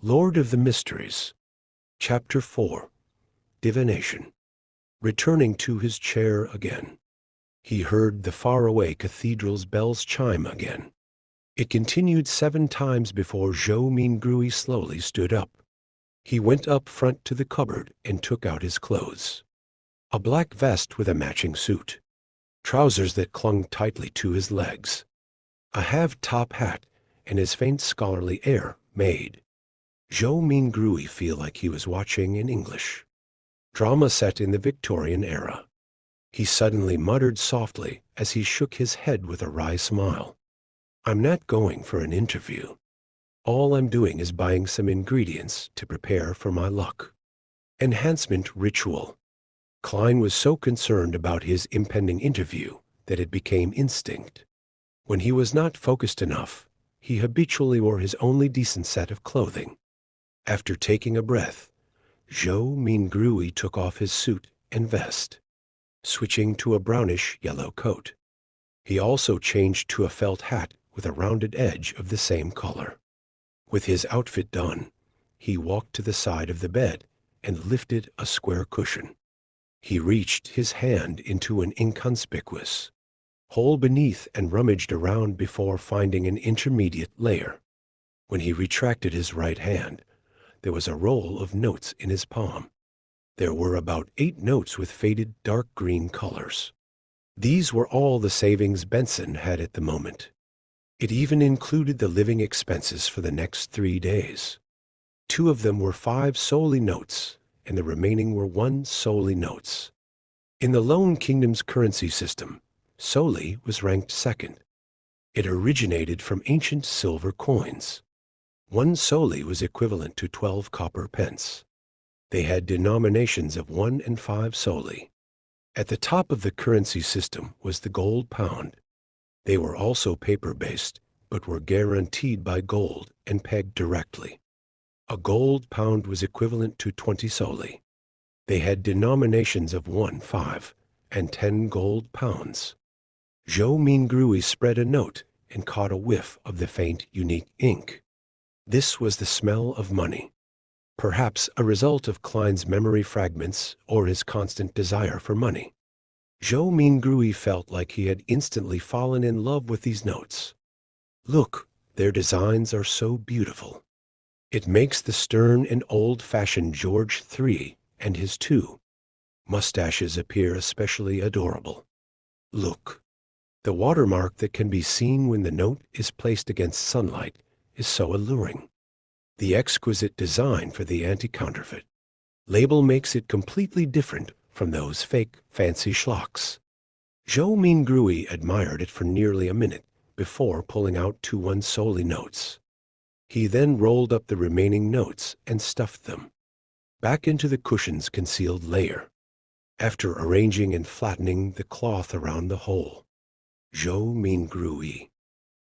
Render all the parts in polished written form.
Lord of the Mysteries. Chapter 4. Divination. Returning to his chair again, he heard the faraway cathedral's bells chime again. It continued 7 times before Zhou Mingrui slowly stood up. He went up front to the cupboard and took out his clothes. A black vest with a matching suit. Trousers that clung tightly to his legs. A halved top hat, and his faint scholarly air made Zhou Mingrui feel like he was watching in English drama set in the Victorian era. He suddenly muttered softly as he shook his head with a wry smile. "I'm not going for an interview. All I'm doing is buying some ingredients to prepare for my luck. Enhancement ritual." Klein was so concerned about his impending interview that it became instinct. When he was not focused enough, he habitually wore his only decent set of clothing. After taking a breath, Zhou Mingrui took off his suit and vest, switching to a brownish-yellow coat. He also changed to a felt hat with a rounded edge of the same color. With his outfit done, he walked to the side of the bed and lifted a square cushion. He reached his hand into an inconspicuous hole beneath and rummaged around before finding an intermediate layer. When he retracted his right hand, there was a roll of notes in his palm. There were about 8 notes with faded dark green colors. These were all the savings Benson had at the moment. It even included the living expenses for the next 3 days. 2 of them were 5 solely notes, and the remaining were 1 solely notes. In the Lone Kingdom's currency system, solely was ranked second. It originated from ancient silver coins. 1 solely was equivalent to 12 copper pence. They had denominations of 1 and 5 solely. At the top of the currency system was the gold pound. They were also paper-based, but were guaranteed by gold and pegged directly. A gold pound was equivalent to 20 solely. They had denominations of 1, 5, and 10 gold pounds. Zhou Mingrui spread a note and caught a whiff of the faint, unique ink. This was the smell of money, perhaps a result of Klein's memory fragments or his constant desire for money. Zhou Mingrui felt like he had instantly fallen in love with these notes. Look, their designs are so beautiful. It makes the stern and old-fashioned George III and his 2 mustaches appear especially adorable. Look, the watermark that can be seen when the note is placed against sunlight is so alluring. The exquisite design for the anti-counterfeit label makes it completely different from those fake fancy schlocks. Zhou Mingrui admired it for nearly a minute before pulling out 2 1 solely notes. He then rolled up the remaining notes and stuffed them back into the cushion's concealed layer. After arranging and flattening the cloth around the hole, Zhou Mingrui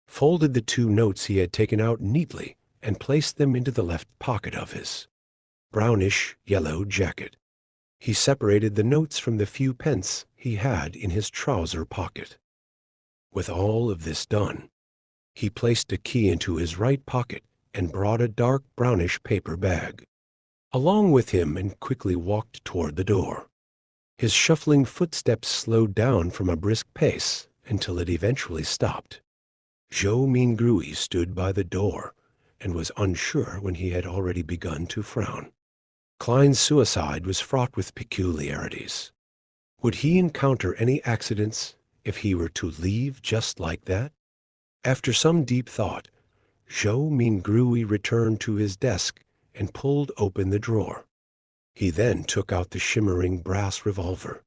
folded the 2 notes he had taken out neatly and placed them into the left pocket of his brownish-yellow jacket. He separated the notes from the few pence he had in his trouser pocket. With all of this done, he placed a key into his right pocket and brought a dark brownish paper bag along with him and quickly walked toward the door. His shuffling footsteps slowed down from a brisk pace until it eventually stopped. Zhou Mingrui stood by the door and was unsure when he had already begun to frown. Klein's suicide was fraught with peculiarities. Would he encounter any accidents if he were to leave just like that? After some deep thought, Zhou Mingrui returned to his desk and pulled open the drawer. He then took out the shimmering brass revolver.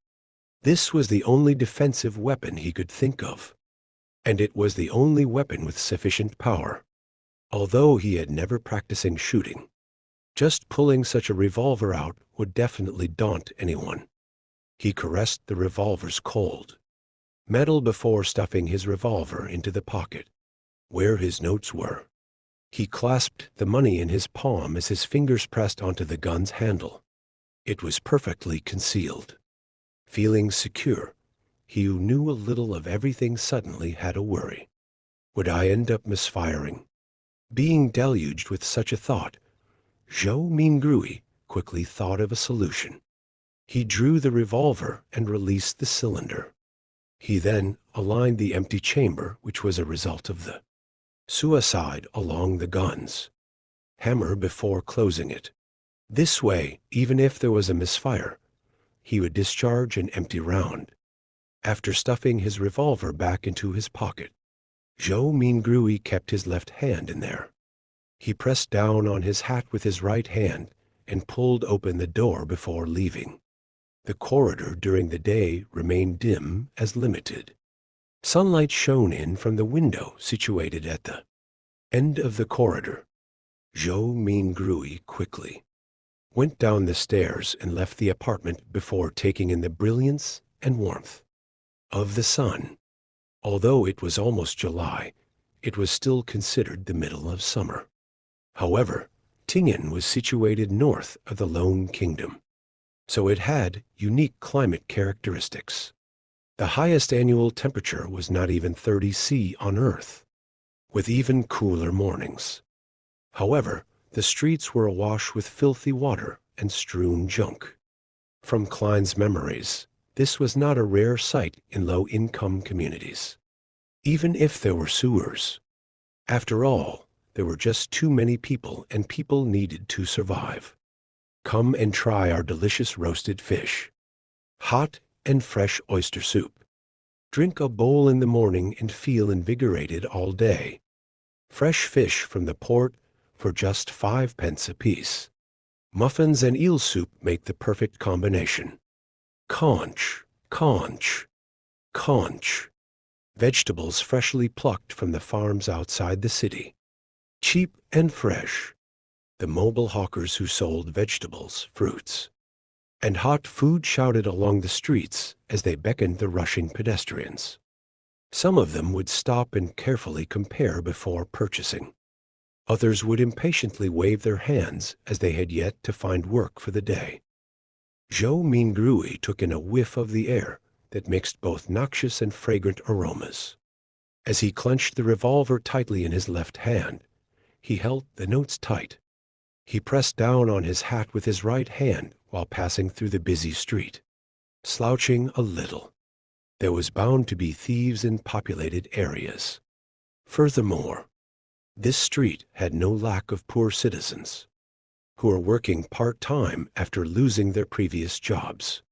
This was the only defensive weapon he could think of, and it was the only weapon with sufficient power. Although he had never practicing shooting, just pulling such a revolver out would definitely daunt anyone. He caressed the revolver's cold metal before stuffing his revolver into the pocket where his notes were. He clasped the money in his palm as his fingers pressed onto the gun's handle. It was perfectly concealed. Feeling secure, he who knew a little of everything suddenly had a worry. Would I end up misfiring? Being deluged with such a thought, Zhou Mingrui quickly thought of a solution. He drew the revolver and released the cylinder. He then aligned the empty chamber, which was a result of the suicide, along the gun's hammer before closing it. This way, even if there was a misfire, he would discharge an empty round. After stuffing his revolver back into his pocket, Zhou Mingrui kept his left hand in there. He pressed down on his hat with his right hand and pulled open the door before leaving. The corridor during the day remained dim as limited. Sunlight shone in from the window situated at the end of the corridor. Zhou Mingrui quickly went down the stairs and left the apartment before taking in the brilliance and warmth of the sun. Although it was almost July, it was still considered the middle of summer. However, Tingen was situated north of the Lone Kingdom, so it had unique climate characteristics. The highest annual temperature was not even 30 C on Earth, with even cooler mornings. However, the streets were awash with filthy water and strewn junk. From Klein's memories, this was not a rare sight in low-income communities, even if there were sewers. After all, there were just too many people, and people needed to survive. Come and try our delicious roasted fish, hot and fresh oyster soup. Drink a bowl in the morning and feel invigorated all day. Fresh fish from the port for just 5 pence apiece. Muffins and eel soup make the perfect combination. Conch, conch, conch. Vegetables freshly plucked from the farms outside the city. Cheap and fresh. The mobile hawkers who sold vegetables, fruits, and hot food shouted along the streets as they beckoned the rushing pedestrians. Some of them would stop and carefully compare before purchasing. Others would impatiently wave their hands as they had yet to find work for the day. Zhou Mingrui took in a whiff of the air that mixed both noxious and fragrant aromas. As he clenched the revolver tightly in his left hand, he held the notes tight. He pressed down on his hat with his right hand while passing through the busy street, slouching a little. There was bound to be thieves in populated areas. Furthermore, this street had no lack of poor citizens who were working part-time after losing their previous jobs.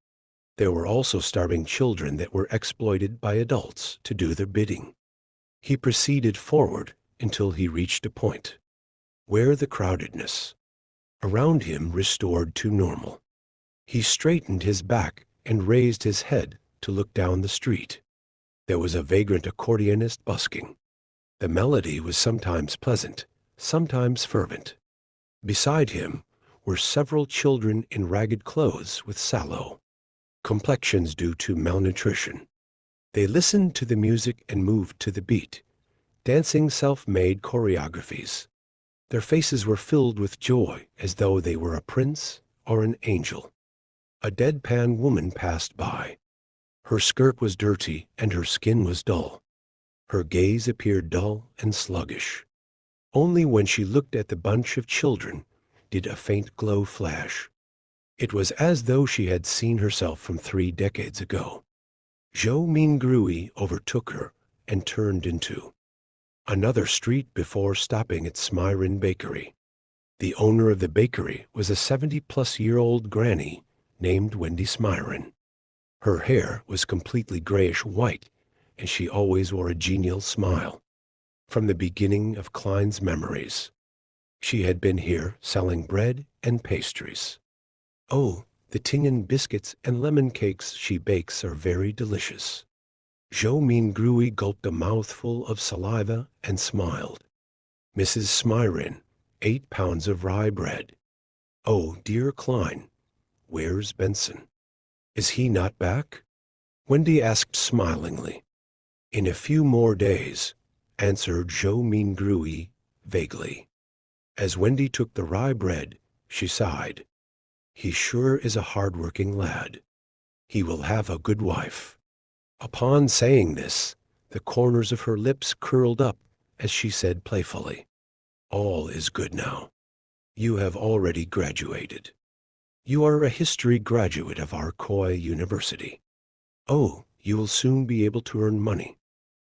There were also starving children that were exploited by adults to do their bidding. He proceeded forward until he reached a point where the crowdedness around him restored to normal. He straightened his back and raised his head to look down the street. There was a vagrant accordionist busking. The melody was sometimes pleasant, sometimes fervent. Beside him were several children in ragged clothes with sallow complexions due to malnutrition. They listened to the music and moved to the beat, dancing self-made choreographies. Their faces were filled with joy as though they were a prince or an angel. A deadpan woman passed by. Her skirt was dirty and her skin was dull. Her gaze appeared dull and sluggish. Only when she looked at the bunch of children did a faint glow flash. It was as though she had seen herself from 3 decades ago. Zhou Mingrui overtook her and turned into another street before stopping at Smyron Bakery. The owner of the bakery was a 70-plus-year-old granny named Wendy Smyron. Her hair was completely grayish-white, and she always wore a genial smile. From the beginning of Klein's memories, she had been here selling bread and pastries. Oh, the Tingen biscuits and lemon cakes she bakes are very delicious. Zhou Mingrui gulped a mouthful of saliva and smiled. Mrs. Smyron, 8 pounds of rye bread. Oh, dear Klein, where's Benson? Is he not back? Wendy asked smilingly. In a few more days, answered Zhou Mingrui vaguely. As Wendy took the rye bread, she sighed. He sure is a hard-working lad. He will have a good wife. Upon saying this, the corners of her lips curled up as she said playfully, all is good now. You have already graduated. You are a history graduate of our Koi University. Oh, you will soon be able to earn money.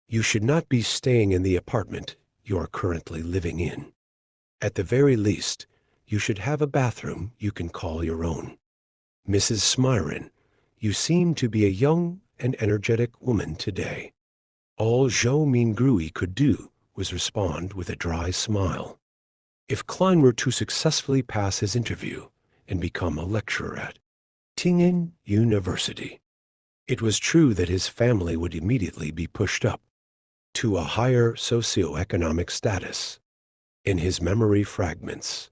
You should not be staying in the apartment you are currently living in. At the very least, you should have a bathroom you can call your own. Mrs. Smyron, you seem to be a young and energetic woman today. All Zhou Mingrui could do was respond with a dry smile. If Klein were to successfully pass his interview and become a lecturer at Tingen University, it was true that his family would immediately be pushed up to a higher socioeconomic status. In his memory fragments,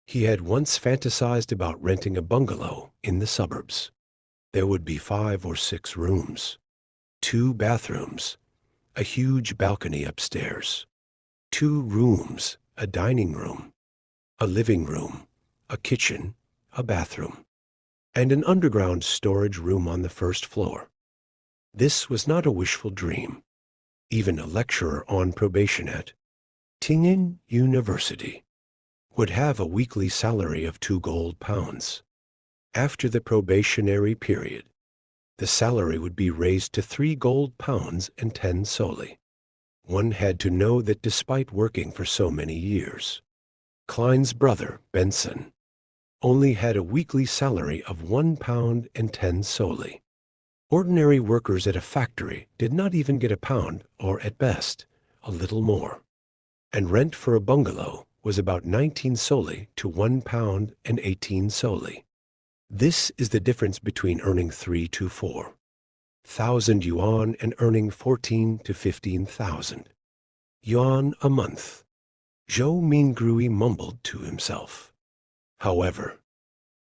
he had once fantasized about renting a bungalow in the suburbs. There would be 5 or 6 rooms, 2 bathrooms, a huge balcony upstairs, 2 rooms, a dining room, a living room, a kitchen, a bathroom, and an underground storage room on the first floor. This was not a wishful dream. Even a lecturer on probation at Tingen University would have a weekly salary of 2 gold pounds. After the probationary period, the salary would be raised to 3 gold pounds and 10 soldi. One had to know that despite working for so many years, Klein's brother, Benson, only had a weekly salary of 1 pound and 10 soldi. Ordinary workers at a factory did not even get a pound, or at best, a little more. And rent for a bungalow was about 19 soldi to 1 pound and 18 soldi. This is the difference between earning 3 to 4,000 yuan and earning 14 to 15,000 yuan a month. Zhou Mingrui mumbled to himself. However,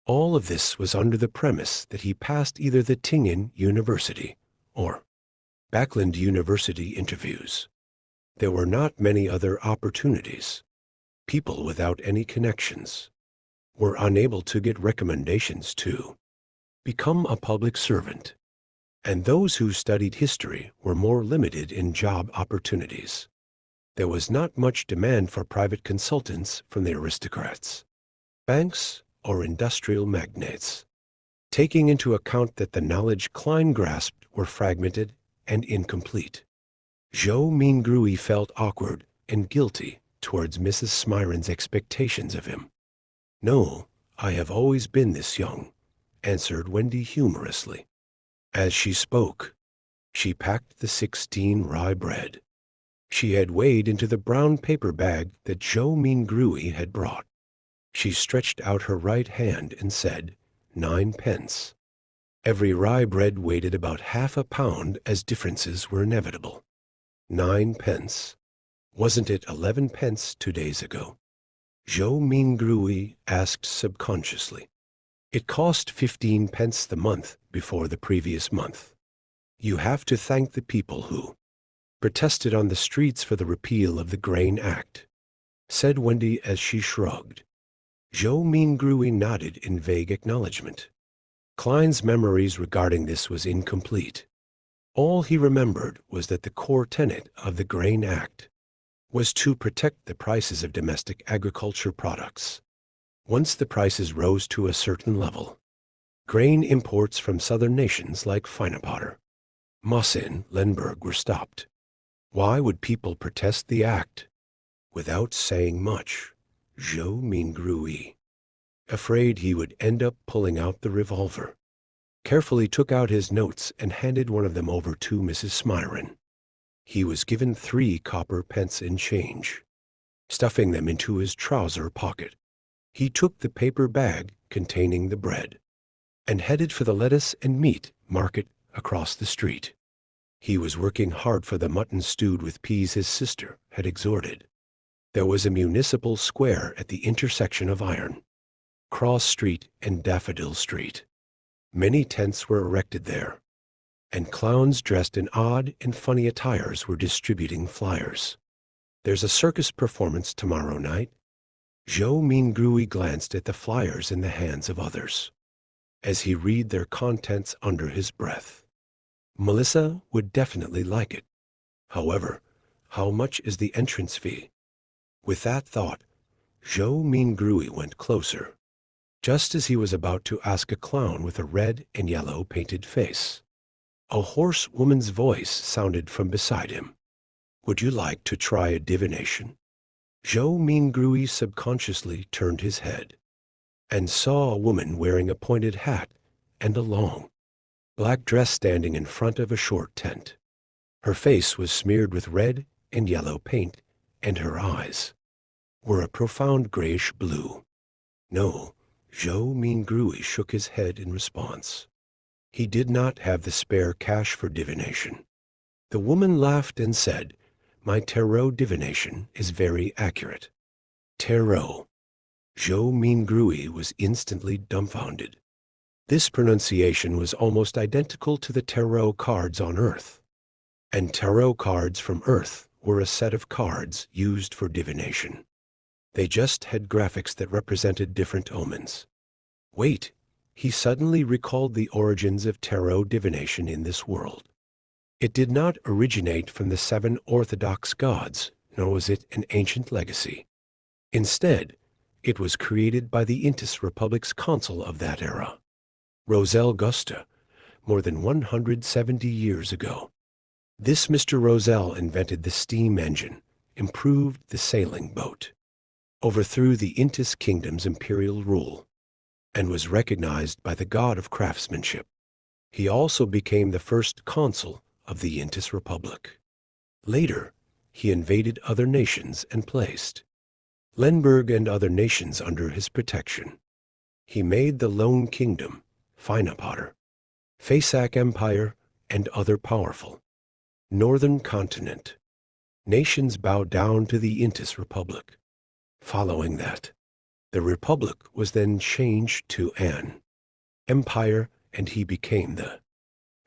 all of this was under the premise that he passed either the Tingen University or Backland University interviews. There were not many other opportunities. People without any connections were unable to get recommendations to become a public servant, and those who studied history were more limited in job opportunities. There was not much demand for private consultants from the aristocrats, banks, or industrial magnates, taking into account that the knowledge Klein grasped were fragmented and incomplete. Zhou Mingrui felt awkward and guilty towards Mrs. Smyron's expectations of him. "No, I have always been this young," answered Wendy humorously. As she spoke, she packed the 16 rye bread she had weighed into the brown paper bag that Zhou Mingrui had brought. She stretched out her right hand and said, 9 pence. Every rye bread weighed about half a pound, as differences were inevitable. 9 pence. Wasn't it 11 pence 2 days ago? Zhou Mingrui asked subconsciously. It cost 15 pence the month before the previous month. You have to thank the people who protested on the streets for the repeal of the Grain Act, said Wendy as she shrugged. Zhou Mingrui nodded in vague acknowledgement. Klein's memories regarding this was incomplete. All he remembered was that the core tenet of the Grain Act was to protect the prices of domestic agriculture products. Once the prices rose to a certain level, grain imports from southern nations like Finepotter, Mosin, Lemberg were stopped. Why would people protest the act? Without saying much, Zhou Mingrui, afraid he would end up pulling out the revolver, carefully took out his notes and handed one of them over to Mrs. Smyron. He was given 3 copper pence in change. Stuffing them into his trouser pocket, he took the paper bag containing the bread and headed for the lettuce and meat market across the street. He was working hard for the mutton stewed with peas his sister had exhorted. There was a municipal square at the intersection of Iron Cross Street and Daffodil Street. Many tents were erected there, and clowns dressed in odd and funny attires were distributing flyers. There's a circus performance tomorrow night. Zhou Mingrui glanced at the flyers in the hands of others, as he read their contents under his breath. Melissa would definitely like it. However, how much is the entrance fee? With that thought, Zhou Mingrui went closer, just as he was about to ask a clown with a red and yellow painted face. A hoarse woman's voice sounded from beside him. Would you like to try a divination? Zhou Mingrui subconsciously turned his head and saw a woman wearing a pointed hat and a long, black dress standing in front of a short tent. Her face was smeared with red and yellow paint, and her eyes were a profound grayish blue. No, Zhou Mingrui shook his head in response. He did not have the spare cash for divination. The woman laughed and said, "My tarot divination is very accurate." Tarot. Zhou Mingrui was instantly dumbfounded. This pronunciation was almost identical to the tarot cards on Earth. And tarot cards from Earth were a set of cards used for divination. They just had graphics that represented different omens. Wait, he suddenly recalled the origins of tarot divination in this world. It did not originate from the 7 Orthodox gods, nor was it an ancient legacy. Instead, it was created by the Intis Republic's consul of that era, Rosel Gusta, more than 170 years ago. This Mr. Rosel invented the steam engine, improved the sailing boat, overthrew the Intis kingdom's imperial rule, and was recognized by the god of craftsmanship. He also became the first consul of the Intis Republic. Later, he invaded other nations and placed Lemberg and other nations under his protection. He made the Lone Kingdom, Finapotter, Fasak Empire, and other powerful northern continent nations bowed down to the Intis Republic. Following that, the Republic was then changed to an empire, and he became the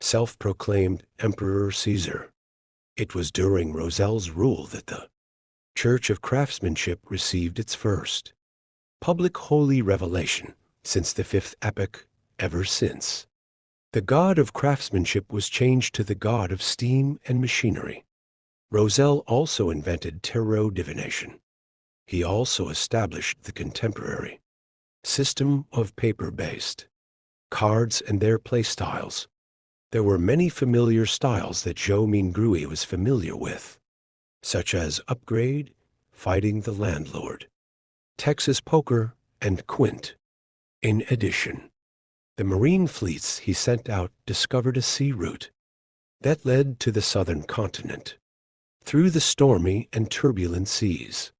self-proclaimed Emperor Caesar. It was during Rosel's rule that the Church of Craftsmanship received its first public holy revelation since the 5th epoch. Ever since, the god of craftsmanship was changed to the god of steam and machinery. Rosel also invented tarot divination. He also established the contemporary system of paper-based cards and their play styles. There were many familiar styles that Zhou Mingrui was familiar with, such as Upgrade, Fighting the Landlord, Texas Poker, and Quint. In addition, the marine fleets he sent out discovered a sea route that led to the southern continent through the stormy and turbulent seas.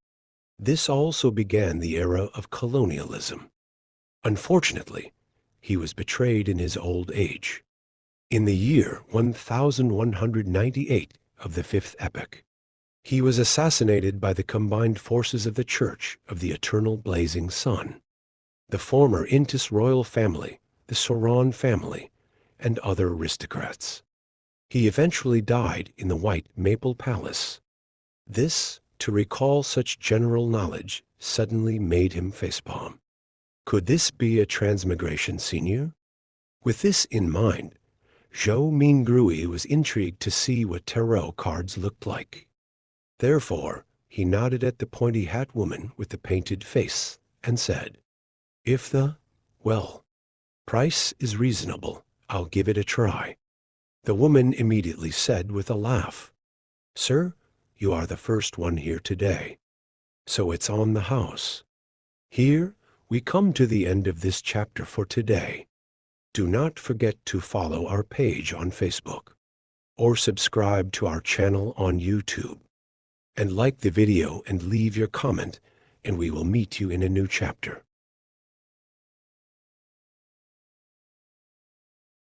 This also began the era of colonialism. Unfortunately, he was betrayed in his old age. In the year 1198 of the 5th epoch, he was assassinated by the combined forces of the Church of the Eternal Blazing Sun, the former Intis royal family, the Sauron family, and other aristocrats. He eventually died in the White Maple Palace. This, to recall such general knowledge, suddenly made him facepalm. Could this be a transmigration senior? With this in mind, Zhou Mingrui was intrigued to see what tarot cards looked like. Therefore, he nodded at the pointy-hat woman with the painted face and said, "If the, price is reasonable, I'll give it a try." The woman immediately said with a laugh, "Sir, you are the first one here today, so it's on the house." Here we come to the end of this chapter for today. Do not forget to follow our page on Facebook or subscribe to our channel on YouTube, and like the video and leave your comment, and we will meet you in a new chapter.